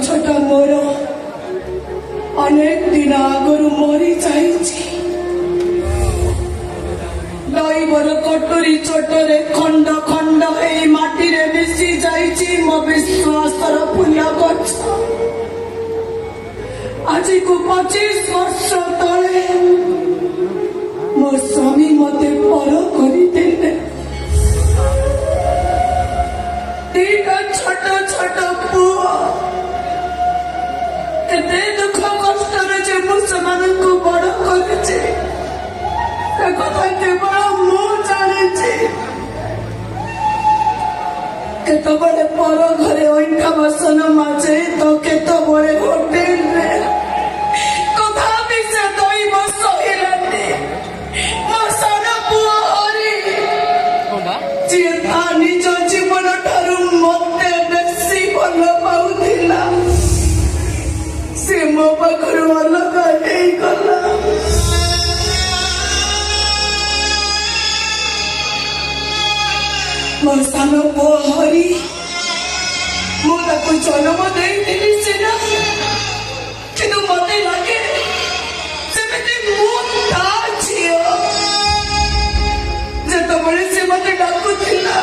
ଗଛଟା ମୋର ଅନେକ ଦିନ ଆଗରୁ ମରିଯାଇଛି। ଦଇବର କଟୁରୀ ଚୋଟରେ ଖଣ୍ଡ ଖଣ୍ଡ ହେଇ ମାଟିରେ ମିଶି ଯାଇଛି ମୋ ବିଶ୍ୱାସର ଫୁଲ ଗଛ। ଆଜିକୁ 25 ବର୍ଷ ତଳେ ମୋ ସ୍ୱାମୀ ମତେ ପର କରିଦେଲେ। ଦିଟା ଛୋଟ ଛୋଟ ପୁଅ, କେତେ ଦୁଃଖ କଷ୍ଟରେ ଯେ ମୁଁ ସେମାନଙ୍କୁ ବଡ କରିଛି ସେ କଥା କେବଳ ମୁଁ ଜାଣିଛି। କେତେବେଳେ ପର ଘରେ ଅଇଁଠା ବାସନ ମାଜେ ତ କେତେବେଳେ ହୋଟେଲରେ। କଥାପି ସେ ଦଇବ ସହିଲାନି। ମୋ ସାନ ପୁଅ ହରି, ଯିଏ ତା ନିଜ ଜୀବନ ଠାରୁ ମତେ ବେଶୀ ଭଲ ପାଉଥିଲା, ସେ ମୋ ପାଖରୁ ଅଲଗା ହେଇଗଲା। ମୋ ସାନ ପୁଅ ହରି, ମୁଁ ତାକୁ ଜନ୍ମ ଦେଇଥିଲି ସିନା, କିନ୍ତୁ ମତେ ଲାଗେ ସେମିତି ମୁଁ ତା ଝିଅ। ଯେତେବେଳେ ସେ ମତେ ଡାକୁଥିଲା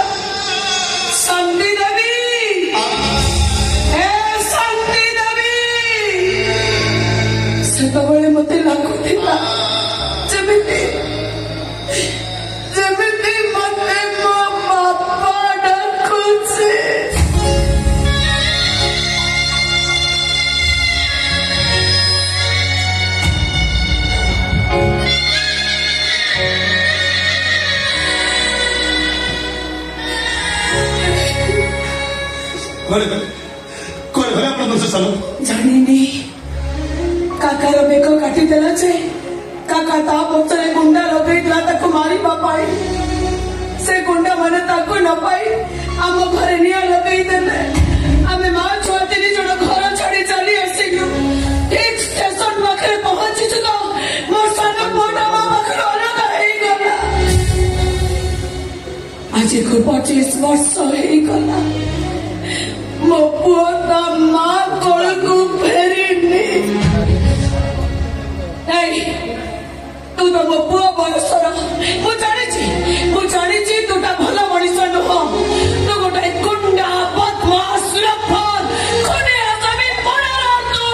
ଶାନ୍ତି ଦେବୀ, ହେ ଶାନ୍ତି ଦେବୀ, ସେତେବେଳେ ମତେ ଲାଗୁଥିଲା ଯେମିତି ଯେମିତି ମତେ ମୋ ବାପା ଡାକୁଛି। ଜାଣିନି କାକାର ବେକ କାଟିଦେଲା ଯେ କାକା ତା ପଛରେ ଗୁଣ୍ଡା ଲଗେଇଥିଲା ତାକୁ ମାରିବା ପାଇଁ। ସେ ଗୁଣ୍ଡା ମାନେ ତାକୁ ନ ପାଇ ଆମ ଘରେ ନିଆଁ ଲଗେଇଦେଲେ। ଆମେ ମା ଛୁଆ 3 ଜଣ ଘର ଛାଡି ଚାଲି ଆସିଲୁ। ଠିକ ଷ୍ଟେସନ ପାଖରେ ପହଞ୍ଚିଛୁ ତ ମୋ ସାନ ପୁଅଟା ମୋ ପାଖରେ ଅଲଗା ହେଇଗଲା। ଆଜିକୁ 25 ବର୍ଷ ହେଇଗଲା। ମୋ ପୁଅ ତା ମା କୋଳକୁ ଫେରିନି। ତୁ ତ ମୋ ପୁଅ ବୟସର। ମୁଁ ଜାଣିଛି ତୁଟା ଭଲ ମଣିଷ ନୁହଁ। ତୁ ଗୋଟେ ଗୁଣ୍ଡା, ବଦମାସ, ଲଫର, ଖୁନିଆ, ଜମି ପୋଡ଼ାର ତୁ।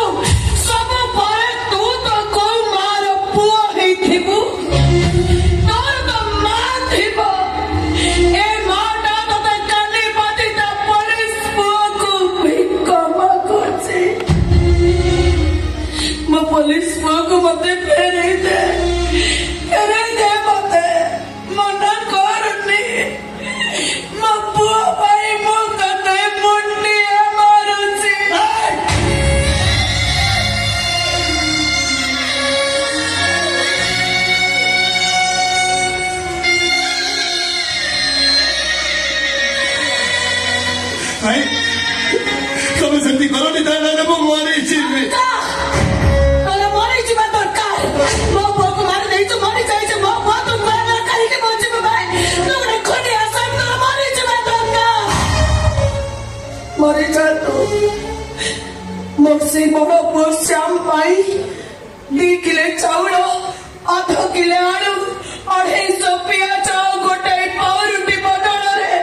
ସବୁ ପରେ ତୁ ତ କୋଉ ମାର ପୁଅ ହେଇଥିବୁ। ତୋର ତ ମା ଥିବ। ଏ ମାଟା ତତେ କାଲି ପାତି ତା ପୋଲିସ ପୁଅକୁ ଭିକ ମାଗୁଛି। ମୋ ପୋଲିସ ପୁଅକୁ ମତେ ଫେରେଇ ଦେ ମତେ। ମନା କରୁନି। ମୋ ପୁଅ ପାଇଁ ମୁଁ ତତେ ମୁଣ୍ଡିଆ ମାରୁଛି। ତମେ ସେମିତି କରନି, ତାହେଲେ ମୁଁ ମରିଯିବି। ମରିଯିବା ଦରକାର। ମୋ ପୁଅକୁ ମାରି ଦେଇଛୁ, ମରିଯାଇଛି। ମୋ ପୁଅ ତୁ କାହିଁକି ବଞ୍ଚିବୁ ଭାଇ? ତୁ ଗୋଟେ ଖୁନିଆ ସାଙ୍ଗ, ମରିଯିବା ଦରକାର। ମରିଯାନ୍ତୁ। ମୋର ସେଇ ବଡ ପୁଅ ଶ୍ୟାମ ପାଇଁ 2 କିଲୋ ଚାଉଳ, 1/2 କିଲୋ ଆଳୁ, 250 ପିଆଜ, 1 ପାଉରୁଟି ବଦଳରେ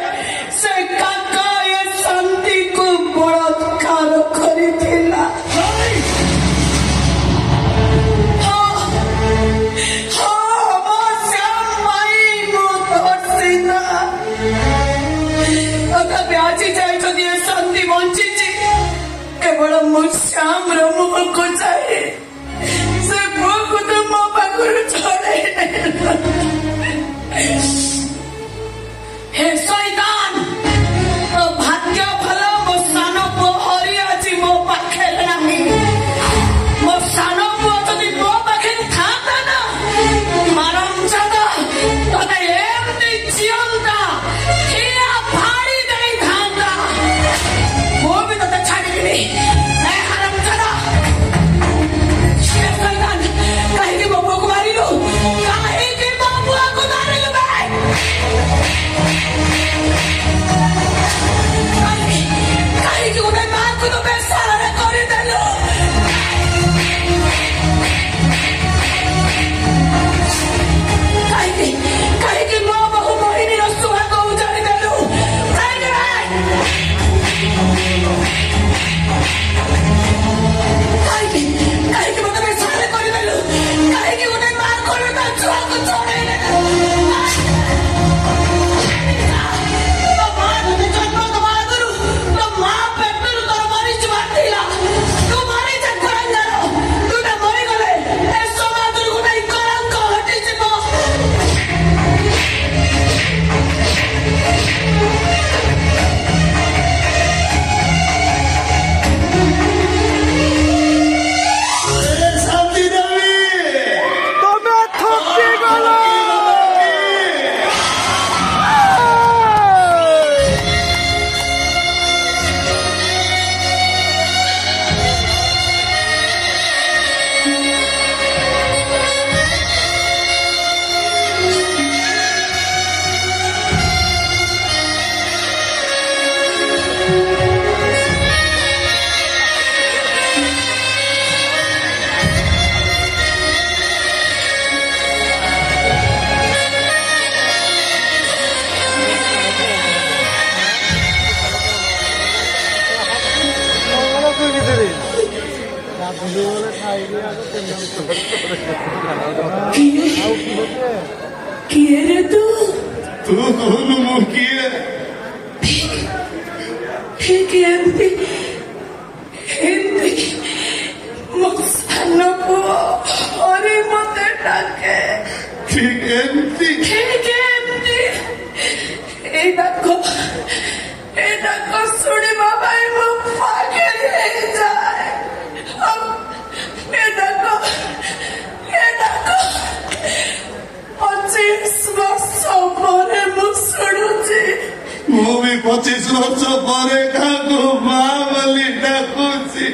ସେ କାକା ଏ ଶାନ୍ତିକୁ ବଳାତ୍କାର କରିଥିଲା। ଆଜି ଯାଇ ଯଦି ଏ ଶାନ୍ତି ବଞ୍ଚିଛି କେବଳ ମୋ ଶ୍ୟାମର ମୁହଁକୁ ଯାଇ ସେ ପୁଅକୁ ତ ମୋ ପାଖରୁ ଛଡେଇ ନେଲା। ହେ ଶୈତାନ, ତୋ ଭାଗ୍ୟ ଭଲ। ମୋ ସାନ ପୁଅ ହରି ଆଜି ମୋ ପାଖରେ ନାହିଁ। ମୋ ସାନ ପୁଅ ଯଦି ମୋ ପାଖରେ ଥାନ୍ତା ନା, ମାରମଜାଦା ତତେ ଏମିତି ଜିଅନ୍ତା ଠିଆ ଫାଡ଼ି ଦେଇଥାନ୍ତା। ମୁଁ ବି ତତେ ଛାଡ଼ିବିନି। ହାରାମଜାଦା, କାହିଁକି ମୋ ପୁଅକୁ ମାରିଲୁ? କାହିଁକି ମୋ ପୁଅକୁ ମାରିଲୁ? किए रे तू तू कौन मुँह किए ठीक एमती एमती मुस्कानों अरे मते डाके ठीक एमती এটা শুনে বাবাই মুখ ফাঁকে হয়ে যায় এটা 25 ବର୍ଷ ପରେ ମୁଁ ଶୁଣୁଛି ମୁଁ ବି 25 ବର୍ଷ ପରେ କାହାକୁ ମା ବୋଲି ଡାକୁଛି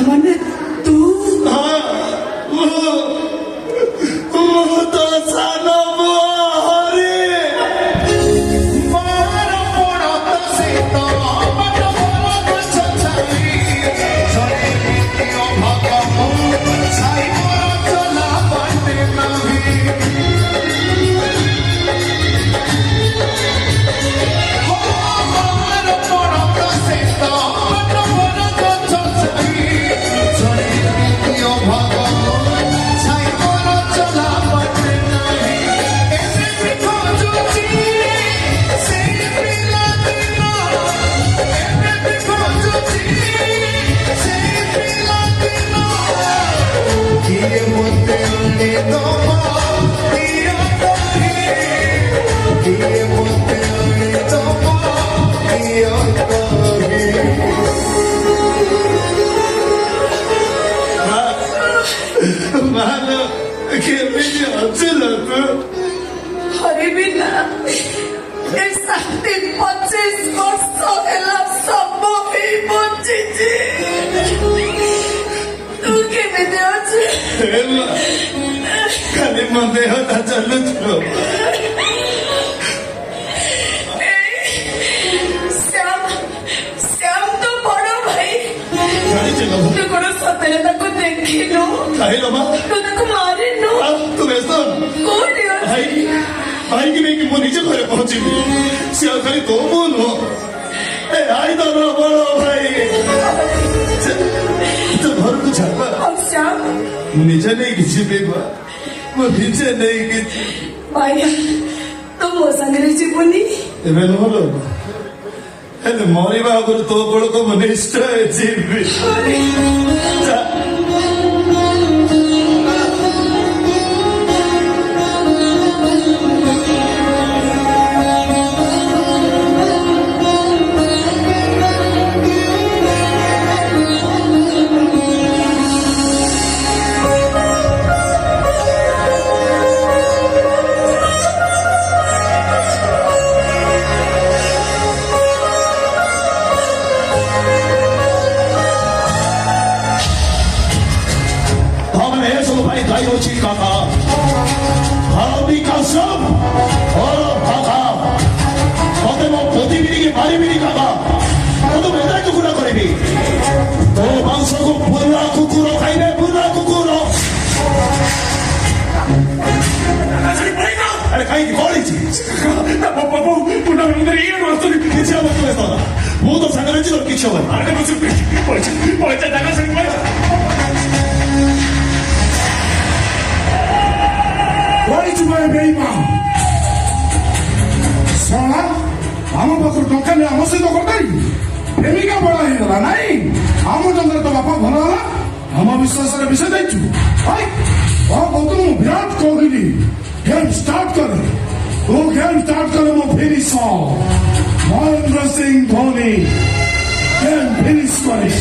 ମାନେ ତୁ ମୁଁ ତ ସାନ हरे बिना 25 ବର୍ଷ ହେଲା ସବୁ ବଞ୍ଚିଛି ତୁ କେମିତି ଅଛୁ ଖାଲି ମୋ ଦେହଟା ଚାଲୁଥିବ ଶ୍ୟାମ ତୁ ବଡ ଭାଇ ତୁ କଣ ସତରେ ତାକୁ ଦେଖିନୁ ଖାଇଲ ମା ତୁ ତାକୁ ମାରିନୁ ତୁ ବ୍ୟସ୍ତ କୋଉଠି ଭାଇକି ନେଇକି ମୁଁ ନିଜ ଘରେ ପହଞ୍ଚିବି ସେ ଆଉ ଖାଲି ତୋ ମୁଁ ନୁହଁ ଏ ଆଇ ତୋର ବଡ ଭାଇ ତୋ ଘରକୁ ଛାଡ ମୁଁ ନିଜେ ନେଇକି ଯିବି ମୁଁ ନିଜେ ନେଇକି ଭାଇ ତୁ ମୋ ସାଙ୍ଗରେ ଯିବୁନି ଏବେ ନହେଲ ହେଲେ ମରିବା ଆଗରୁ ତୋ ବଳକୁ ମୁଁ ନିଶ୍ଚୟ ଯିବି ମୁଁ ତ ସାଙ୍ଗରେ ଅଛି କିଛି ହବନି ଶଳା ଆମ ପାଖରୁ ଟଙ୍କା ନେଇ ଆମ ସହିତ କରିପାରିବି ପ୍ରେମିକା ବଡ ହେଇଗଲା ନାଇଁ ଆମ ଜଙ୍ଗରେ ତ ବାପା ଭଲ ହେଲା ଆମ ବିଶ୍ୱାସରେ ବିଷ ଦେଇଛୁ କହୁଥିଲୁ ମୁଁ ବିରାଟ କୋହଲି ଗେମ୍ ଷ୍ଟାର୍ଟ କରେ ତୁ ଗେମ୍ ଷ୍ଟାର୍ଟ କରେ ମୁଁ finish Mahendra Singh Dhoni game finish କରେ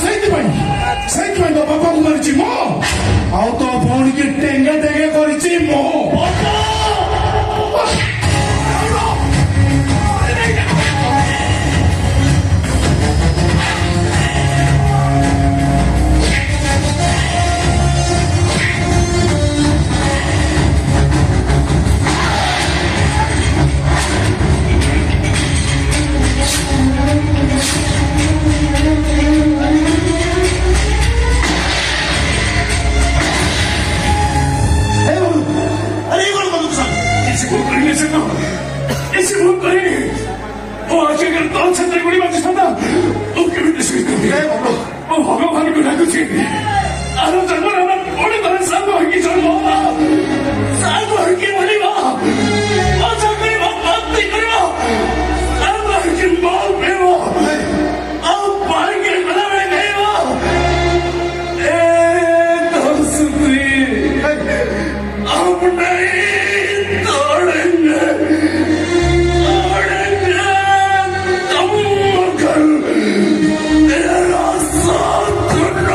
ସେଇଥିପାଇଁ ତୋ ବାପାକୁ ମାରିଛି ମୁଁ ଆଉ ତୋ ଭଉଣୀକି ଟେଙ୍ଗେ ଟେଙ୍ଗେ କରିଛି ମୁଁ ଛାତିରେ ଗୁଳି ବାଜିଥାନ୍ତା ମୁଁ କେମିତି ଶୋଇଥାନ୍ତି ମୁଁ ଭଗବାନଙ୍କୁ ଡାକୁଛି ଆର ଜନ୍ମରେ ଆମେ ପୁଣି ଥରେ ସାଙ୍ଗ ହେଇକି ଚଳିବ ସାଙ୍ଗ ହେଇକି ବଳିବ ମଜା କରିବ ଭକ୍ତି କରିବ ସାଙ୍ଗ ହେଇକି ବଲ୍ ପିଇବ ଆଉ ପାଣିକି ଗଲାବେଳେ ଖାଇବ ଏ ଦୋସ୍ତି अपने तोड़ेंगे तुम मगर तेरा साथ न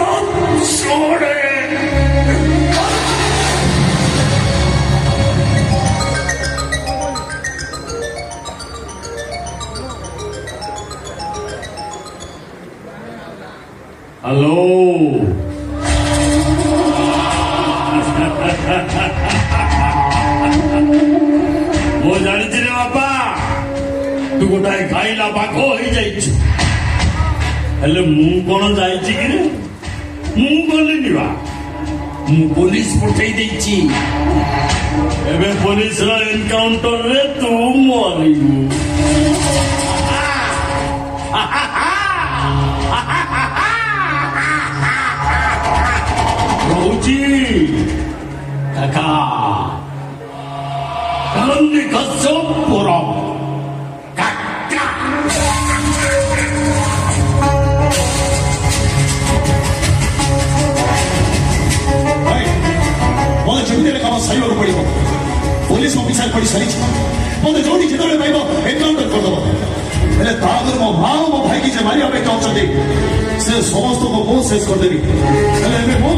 छोड़े हेलो ମୁଁ ଜାଣିଛି ରେ ବାପା ତୁ ଗୋଟାଏ ଖାଇଲା ପାଖ ହେଇଯାଇଛୁ ହେଲେ ମୁଁ କଣ ଯାଇଛି କି ରେ ମୁଁ ଗଲିନି ବା ମୁଁ ପୋଲିସ ପଠେଇ ଦେଇଛି ଏବେ ପୋଲିସର ଏନକାଉଣ୍ଟରରେ ତୁ ମରିବୁ ରହୁଛି କାକା Kalandi Kasoppuram Kakka ମୋତେ ଯେମିତି ହେଲେ କାମ ସାରିବାକୁ ପଡ଼ିବ ପୋଲିସ ଅଫିସର ପଡ଼ି ସାରିଛି ମୋତେ ଯୋଉଠି ଯେତେବେଳେ ପାଇବ ଏନକାଉଣ୍ଟର କରିଦେବ ହେଲେ ତା ଆଗରୁ ମୋ ମା ଓ ମୋ ଭାଇକି ଯେ ମାରିବା ପାଇଁ ଚାହୁଁଛନ୍ତି ସେ ସମସ୍ତଙ୍କୁ ମୁଁ ଶେଷ କରିଦେବି ହେଲେ ଏବେ ମୁଁ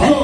ହ୍ୟାଲୋ